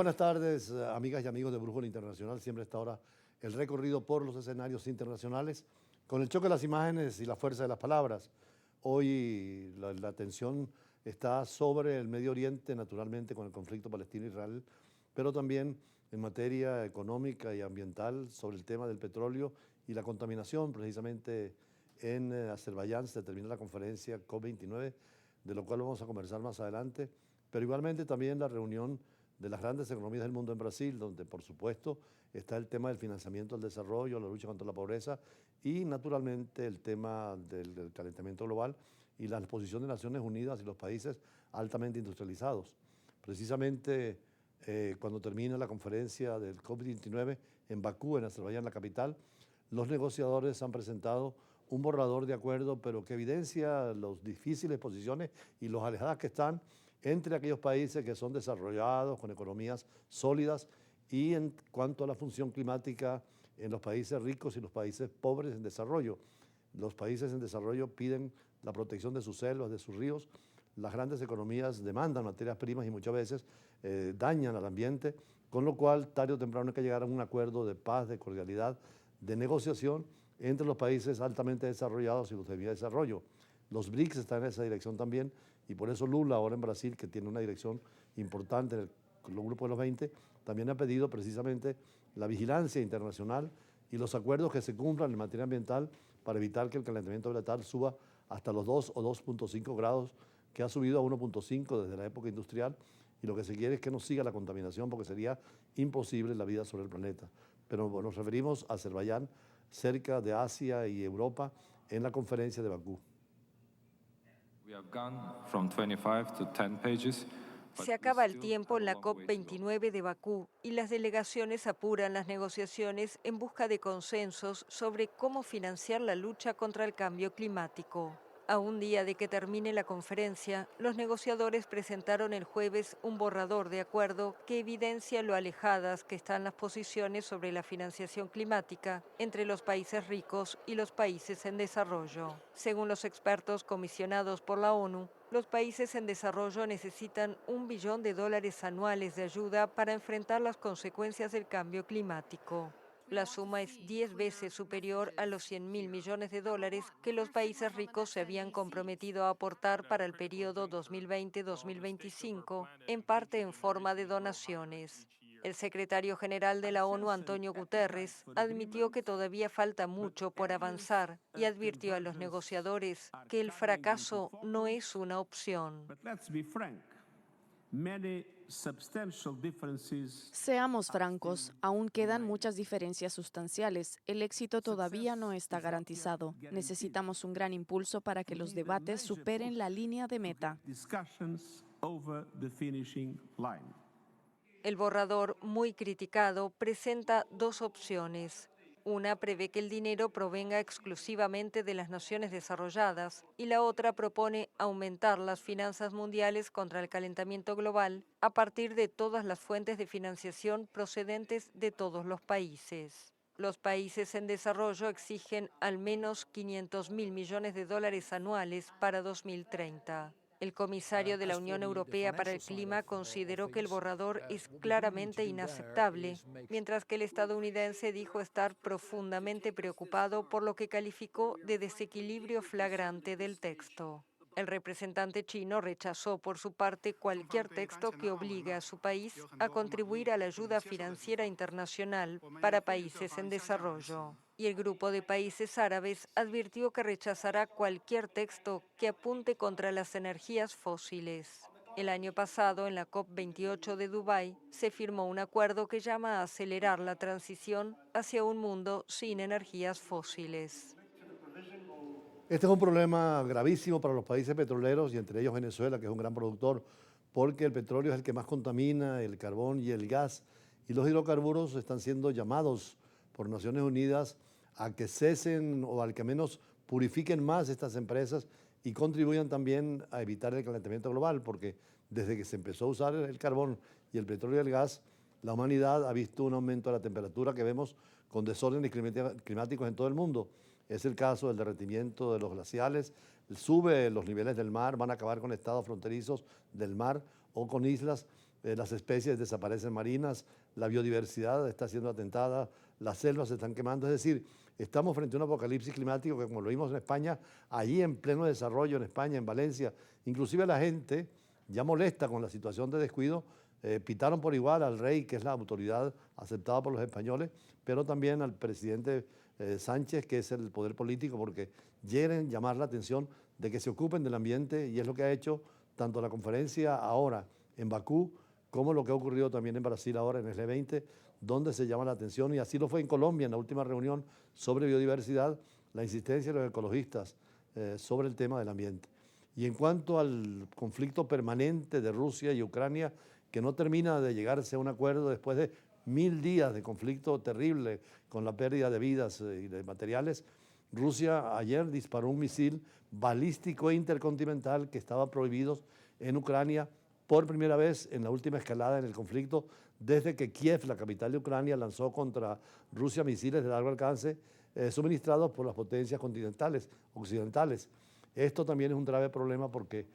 buenas tardes, amigas y amigos de Brújula Internacional. Siempre a esta hora el recorrido por los escenarios internacionales con el choque de las imágenes y la fuerza de las palabras. Hoy la atención está sobre el Medio Oriente, naturalmente con el conflicto palestino-israel, pero también en materia económica y ambiental sobre el tema del petróleo y la contaminación. Precisamente en Azerbaiyán se termina la conferencia COP29, de lo cual vamos a conversar más adelante, pero igualmente también la reunión de las grandes economías del mundo en Brasil, donde por supuesto está el tema del financiamiento del desarrollo, la lucha contra la pobreza y naturalmente el tema del calentamiento global y la posición de Naciones Unidas y los países altamente industrializados. Precisamente cuando termina la conferencia del COP29 en Bakú, en Azerbaiyán, la capital, los negociadores han presentado un borrador de acuerdo, pero que evidencia las difíciles posiciones y los alejadas que están entre aquellos países que son desarrollados, con economías sólidas, y en cuanto a la función climática en los países ricos y los países pobres en desarrollo. Los países en desarrollo piden la protección de sus selvas, de sus ríos. Las grandes economías demandan materias primas y muchas veces dañan al ambiente, con lo cual tarde o temprano hay que llegar a un acuerdo de paz, de cordialidad, de negociación entre los países altamente desarrollados y los de vía de desarrollo. Los BRICS están en esa dirección también, y por eso Lula ahora en Brasil, que tiene una dirección importante en el grupo de los 20, también ha pedido precisamente la vigilancia internacional y los acuerdos que se cumplan en materia ambiental para evitar que el calentamiento global suba hasta los 2 o 2.5 grados, que ha subido a 1.5 desde la época industrial, y lo que se quiere es que no siga la contaminación, porque sería imposible la vida sobre el planeta. Pero nos referimos a Azerbaiyán, cerca de Asia y Europa, en la conferencia de Bakú. Se acaba el tiempo en la COP29 de Bakú y las delegaciones apuran las negociaciones en busca de consensos sobre cómo financiar la lucha contra el cambio climático. A un día de que termine la conferencia, los negociadores presentaron el jueves un borrador de acuerdo que evidencia lo alejadas que están las posiciones sobre la financiación climática entre los países ricos y los países en desarrollo. Según los expertos comisionados por la ONU, los países en desarrollo necesitan $1 billón anuales de ayuda para enfrentar las consecuencias del cambio climático. La suma es 10 veces superior a los $100.000 millones que los países ricos se habían comprometido a aportar para el periodo 2020-2025, en parte en forma de donaciones. El secretario general de la ONU, Antonio Guterres, admitió que todavía falta mucho por avanzar y advirtió a los negociadores que el fracaso no es una opción. Seamos francos, aún quedan muchas diferencias sustanciales. El éxito todavía no está garantizado. Necesitamos un gran impulso para que los debates superen la línea de meta. El borrador, muy criticado, presenta dos opciones. Una prevé que el dinero provenga exclusivamente de las naciones desarrolladas y la otra propone aumentar las finanzas mundiales contra el calentamiento global a partir de todas las fuentes de financiación procedentes de todos los países. Los países en desarrollo exigen al menos $500.000 millones anuales para 2030. El comisario de la Unión Europea para el Clima consideró que el borrador es claramente inaceptable, mientras que el estadounidense dijo estar profundamente preocupado por lo que calificó de desequilibrio flagrante del texto. El representante chino rechazó por su parte cualquier texto que obligue a su país a contribuir a la ayuda financiera internacional para países en desarrollo. Y el grupo de países árabes advirtió que rechazará cualquier texto que apunte contra las energías fósiles. El año pasado, en la COP28 de Dubái, se firmó un acuerdo que llama a acelerar la transición hacia un mundo sin energías fósiles. Este es un problema gravísimo para los países petroleros y entre ellos Venezuela, que es un gran productor, porque el petróleo es el que más contamina, el carbón y el gas, y los hidrocarburos están siendo llamados por Naciones Unidas a que cesen o al que menos purifiquen más estas empresas y contribuyan también a evitar el calentamiento global, porque desde que se empezó a usar el carbón y el petróleo y el gas, la humanidad ha visto un aumento de la temperatura que vemos con desórdenes climáticos en todo el mundo. Es el caso del derretimiento de los glaciales, sube los niveles del mar, van a acabar con estados fronterizos del mar o con islas, las especies desaparecen marinas, la biodiversidad está siendo atentada, las selvas se están quemando. Es decir, estamos frente a un apocalipsis climático que, como lo vimos en España, allí en pleno desarrollo en España, en Valencia, inclusive la gente ya molesta con la situación de descuido, pitaron por igual al rey, que es la autoridad aceptada por los españoles, pero también al presidente Sánchez, que es el poder político, porque quieren llamar la atención de que se ocupen del ambiente, y es lo que ha hecho tanto la conferencia ahora en Bakú, como lo que ha ocurrido también en Brasil ahora en el G20, donde se llama la atención, y así lo fue en Colombia en la última reunión sobre biodiversidad, la insistencia de los ecologistas sobre el tema del ambiente. Y en cuanto al conflicto permanente de Rusia y Ucrania, que no termina de llegarse a un acuerdo después de 1000 días de conflicto terrible con la pérdida de vidas y de materiales, Rusia ayer disparó un misil balístico intercontinental que estaba prohibido en Ucrania por primera vez en la última escalada en el conflicto, desde que Kiev, la capital de Ucrania, lanzó contra Rusia misiles de largo alcance suministrados por las potencias continentales, occidentales. Esto también es un grave problema porque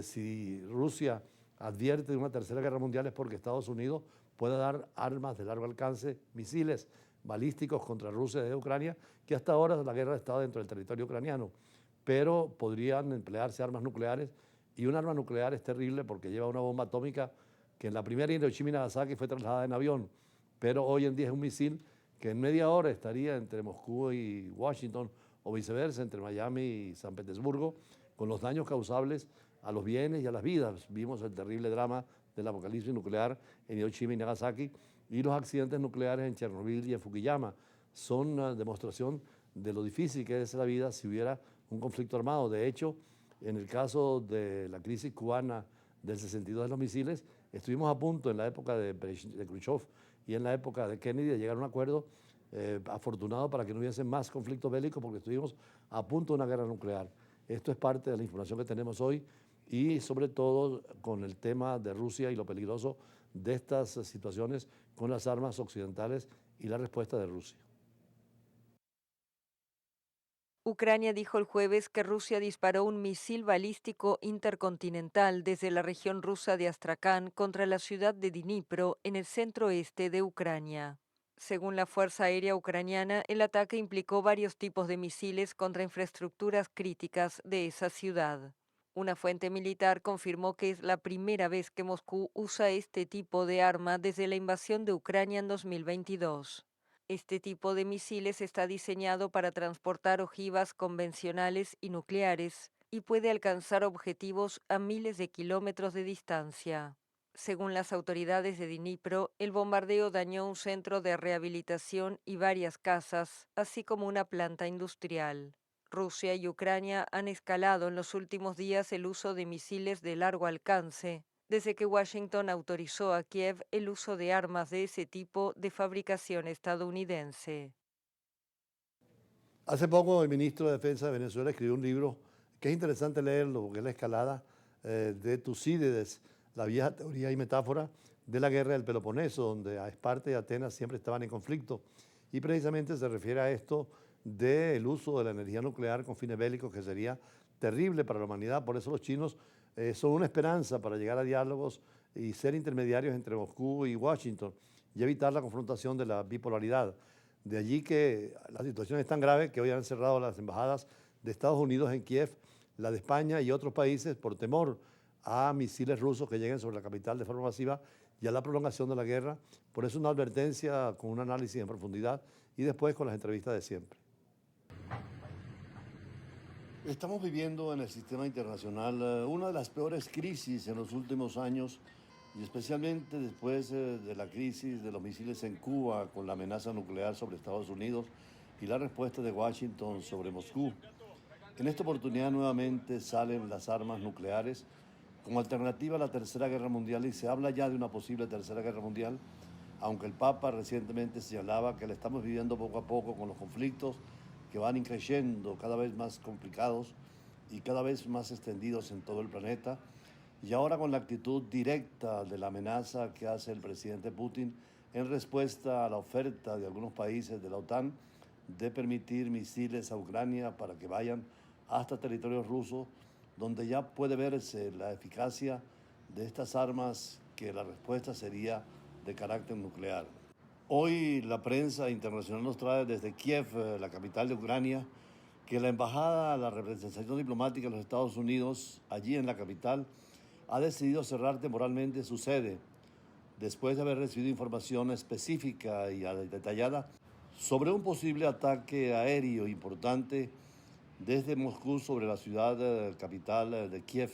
si Rusia advierte de una tercera guerra mundial es porque Estados Unidos puede dar armas de largo alcance, misiles balísticos contra Rusia y Ucrania, que hasta ahora la guerra está dentro del territorio ucraniano, pero podrían emplearse armas nucleares, y un arma nuclear es terrible porque lleva una bomba atómica que en la primera Hiroshima y Nagasaki fue trasladada en avión, pero hoy en día es un misil que en media hora estaría entre Moscú y Washington, o viceversa, entre Miami y San Petersburgo, con los daños causables a los bienes y a las vidas. Vimos el terrible drama del apocalipsis nuclear en Hiroshima y Nagasaki, y los accidentes nucleares en Chernobyl y en Fukuyama son una demostración de lo difícil que es la vida si hubiera un conflicto armado. De hecho, en el caso de la crisis cubana del 62 de los misiles, estuvimos a punto en la época de Khrushchev y en la época de Kennedy de llegar a un acuerdo afortunado para que no hubiese más conflictos bélicos, porque estuvimos a punto de una guerra nuclear. Esto es parte de la información que tenemos hoy, y sobre todo con el tema de Rusia y lo peligroso de estas situaciones con las armas occidentales y la respuesta de Rusia. Ucrania dijo el jueves que Rusia disparó un misil balístico intercontinental desde la región rusa de Astrakán contra la ciudad de Dnipro, en el centro-este de Ucrania. Según la Fuerza Aérea Ucraniana, el ataque implicó varios tipos de misiles contra infraestructuras críticas de esa ciudad. Una fuente militar confirmó que es la primera vez que Moscú usa este tipo de arma desde la invasión de Ucrania en 2022. Este tipo de misiles está diseñado para transportar ojivas convencionales y nucleares, y puede alcanzar objetivos a miles de kilómetros de distancia. Según las autoridades de Dnipro, el bombardeo dañó un centro de rehabilitación y varias casas, así como una planta industrial. Rusia y Ucrania han escalado en los últimos días el uso de misiles de largo alcance, desde que Washington autorizó a Kiev el uso de armas de ese tipo de fabricación estadounidense. Hace poco el ministro de Defensa de Venezuela escribió un libro que es interesante leerlo, porque es la escalada de Tucídides, la vieja teoría y metáfora de la guerra del Peloponeso, donde Esparta y Atenas siempre estaban en conflicto. Y precisamente se refiere a esto del uso de la energía nuclear con fines bélicos, que sería terrible para la humanidad. Por eso los chinos son una esperanza para llegar a diálogos y ser intermediarios entre Moscú y Washington, y evitar la confrontación de la bipolaridad. De allí que la situación es tan grave que hoy han cerrado las embajadas de Estados Unidos en Kiev, la de España y otros países, por temor a misiles rusos que lleguen sobre la capital de forma masiva y a la prolongación de la guerra. Por eso una advertencia con un análisis en profundidad, y después con las entrevistas de siempre. Estamos viviendo en el sistema internacional una de las peores crisis en los últimos años, y especialmente después de la crisis de los misiles en Cuba, con la amenaza nuclear sobre Estados Unidos y la respuesta de Washington sobre Moscú. En esta oportunidad nuevamente salen las armas nucleares como alternativa a la Tercera Guerra Mundial, y se habla ya de una posible Tercera Guerra Mundial, aunque el Papa recientemente señalaba que la estamos viviendo poco a poco, con los conflictos que van increciendo, cada vez más complicados y cada vez más extendidos en todo el planeta. Y ahora con la actitud directa de la amenaza que hace el presidente Putin en respuesta a la oferta de algunos países de la OTAN de permitir misiles a Ucrania para que vayan hasta territorios rusos, donde ya puede verse la eficacia de estas armas que la respuesta sería de carácter nuclear. Hoy la prensa internacional nos trae desde Kiev, la capital de Ucrania, que la embajada, la representación diplomática de los Estados Unidos, allí en la capital, ha decidido cerrar temporalmente su sede después de haber recibido información específica y detallada sobre un posible ataque aéreo importante desde Moscú sobre la ciudad capital de Kiev.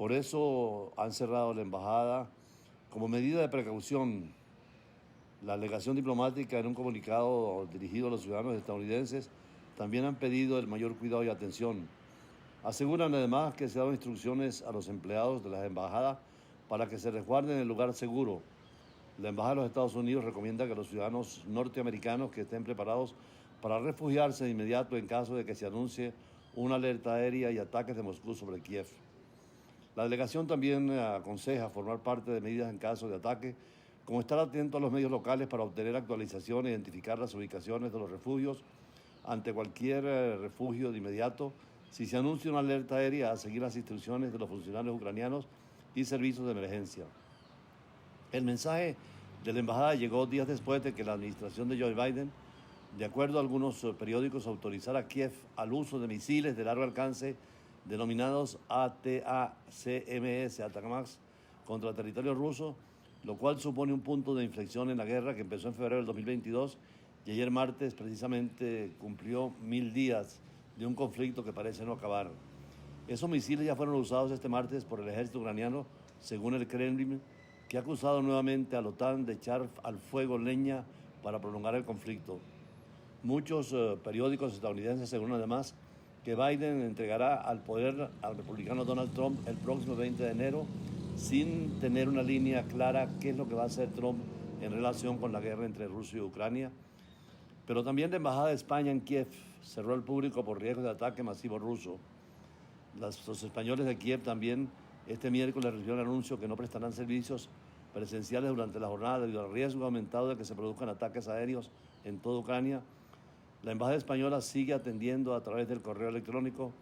Por eso han cerrado la embajada como medida de precaución. La delegación diplomática, en un comunicado dirigido a los ciudadanos estadounidenses, también han pedido el mayor cuidado y atención. Aseguran además que se han dado instrucciones a los empleados de las embajadas para que se resguarden en el lugar seguro. La Embajada de los Estados Unidos recomienda que los ciudadanos norteamericanos que estén preparados para refugiarse de inmediato en caso de que se anuncie una alerta aérea y ataques de Moscú sobre Kiev. La delegación también aconseja formar parte de medidas en caso de ataque, como estar atento a los medios locales para obtener actualizaciones e identificar las ubicaciones de los refugios ante cualquier refugio de inmediato. Si se anuncia una alerta aérea, a seguir las instrucciones de los funcionarios ucranianos y servicios de emergencia. El mensaje de la embajada llegó días después de que la administración de Joe Biden, de acuerdo a algunos periódicos, autorizara a Kiev al uso de misiles de largo alcance denominados ATACMS, ATACMS, contra el territorio ruso, lo cual supone un punto de inflexión en la guerra que empezó en febrero del 2022 y ayer martes precisamente cumplió 1000 días de un conflicto que parece no acabar. Esos misiles ya fueron usados este martes por el ejército ucraniano, según el Kremlin, que ha acusado nuevamente a la OTAN de echar al fuego leña para prolongar el conflicto. Muchos periódicos estadounidenses aseguran además que Biden entregará al poder al republicano Donald Trump el próximo 20 de enero, sin tener una línea clara qué es lo que va a hacer Trump en relación con la guerra entre Rusia y Ucrania. Pero también la Embajada de España en Kiev cerró al público por riesgo de ataque masivo ruso. Los españoles de Kiev también este miércoles recibieron el anuncio que no prestarán servicios presenciales durante la jornada debido al riesgo aumentado de que se produzcan ataques aéreos en toda Ucrania. La Embajada española sigue atendiendo a través del correo electrónico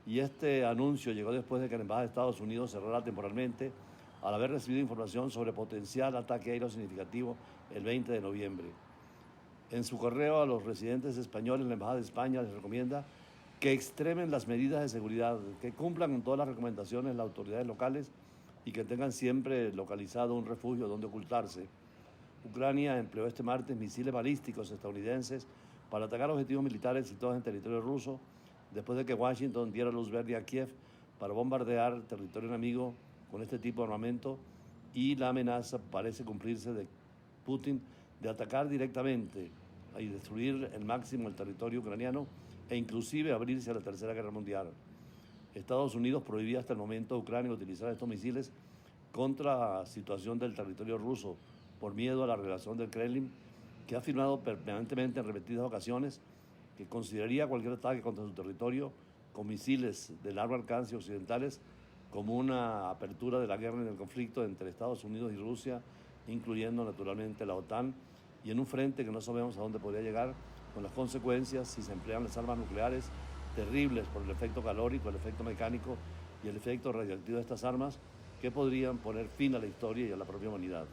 y este anuncio llegó después de que la Embajada de Estados Unidos cerrara temporalmente al haber recibido información sobre potencial ataque aéreo significativo el 20 de noviembre. En su correo a los residentes españoles, la Embajada de España les recomienda que extremen las medidas de seguridad, que cumplan con todas las recomendaciones de las autoridades locales y que tengan siempre localizado un refugio donde ocultarse. Ucrania empleó este martes misiles balísticos estadounidenses para atacar objetivos militares situados en territorio ruso, después de que Washington diera luz verde a Kiev para bombardear territorio enemigo con este tipo de armamento, y la amenaza parece cumplirse de Putin de atacar directamente y destruir el máximo el territorio ucraniano e inclusive abrirse a la Tercera Guerra Mundial. Estados Unidos prohibía hasta el momento a Ucrania utilizar estos misiles contra la situación del territorio ruso por miedo a la relación del Kremlin, que ha afirmado permanentemente en repetidas ocasiones que consideraría cualquier ataque contra su territorio con misiles de largo alcance occidentales como una apertura de la guerra en el conflicto entre Estados Unidos y Rusia, incluyendo naturalmente la OTAN, y en un frente que no sabemos a dónde podría llegar, con las consecuencias si se emplean las armas nucleares terribles por el efecto calórico, el efecto mecánico y el efecto radiactivo de estas armas, que podrían poner fin a la historia y a la propia humanidad.